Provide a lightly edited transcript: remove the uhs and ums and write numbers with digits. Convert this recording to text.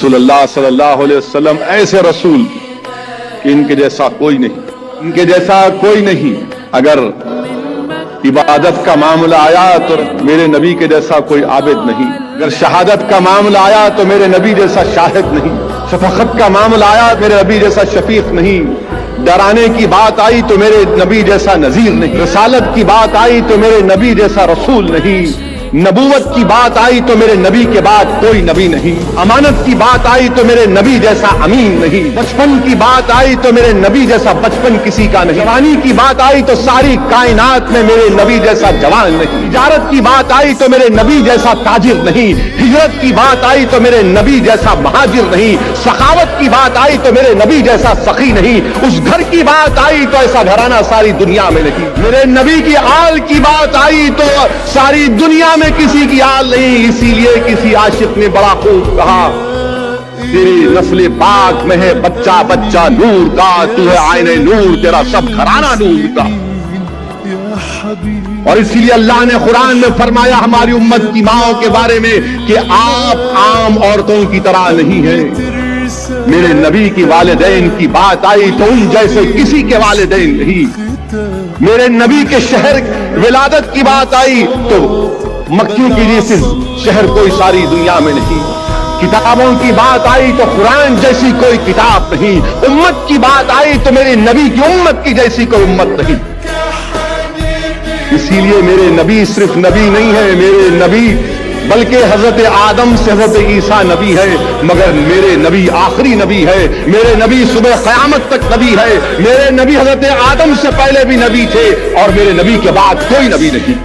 رسول اللہ صلی اللہ علیہ وسلم ایسے رسول کہ ان کے جیسا کوئی نہیں، ان کے جیسا کوئی نہیں۔ اگر عبادت کا معاملہ آیا تو میرے نبی کے جیسا کوئی عابد نہیں، اگر شہادت کا معاملہ آیا تو میرے نبی جیسا شاہد نہیں، شفقت کا معاملہ آیا میرے نبی جیسا شفیق نہیں، ڈرانے کی بات آئی تو میرے نبی جیسا نذیر نہیں، رسالت کی بات آئی تو میرے نبی جیسا رسول نہیں، نبوت کی بات آئی تو میرے نبی کے بعد کوئی نبی نہیں، امانت کی بات آئی تو میرے نبی جیسا امین نہیں، بچپن کی بات آئی تو میرے نبی جیسا بچپن کسی کا نہیں، جوانی کی بات آئی تو ساری کائنات میں میرے نبی جیسا جوان نہیں، تجارت کی بات آئی تو میرے نبی جیسا تاجر نہیں، ہجرت کی بات آئی تو میرے نبی جیسا مہاجر نہیں، سخاوت کی بات آئی تو میرے نبی جیسا سخی نہیں، اس گھر کی بات آئی تو ایسا گھرانہ ساری دنیا میں نہیں، میرے نبی کی آل کی بات آئی تو ساری دنیا میں کسی کی آل نہیں۔ اسی لیے کسی عاشق نے بڑا خوب کہا، تیری نسل پاک میں ہے بچہ بچہ نور کا، تو ہے آئین نور، تیرا سب گھرانہ نور کا۔ اور اسی لیے اللہ نے قرآن میں فرمایا ہماری امت کی ماؤں کے بارے میں کہ آپ عام عورتوں کی طرح نہیں ہیں، میرے نبی کی والدین کی بات آئی تو ان جیسے کسی کے والدین نہیں، میرے نبی کے شہر ولادت کی بات آئی تو مکے کی جیسے شہر کوئی ساری دنیا میں نہیں، کتابوں کی بات آئی تو قرآن جیسی کوئی کتاب نہیں، امت کی بات آئی تو میرے نبی کی امت کی جیسی کوئی امت نہیں۔ اسی لیے میرے نبی صرف نبی نہیں ہے، میرے نبی بلکہ حضرت آدم سے حضرت عیسیٰ نبی ہے، مگر میرے نبی آخری نبی ہے، میرے نبی صبح قیامت تک نبی ہے، میرے نبی حضرت آدم سے پہلے بھی نبی تھے اور میرے نبی کے بعد کوئی نبی نہیں۔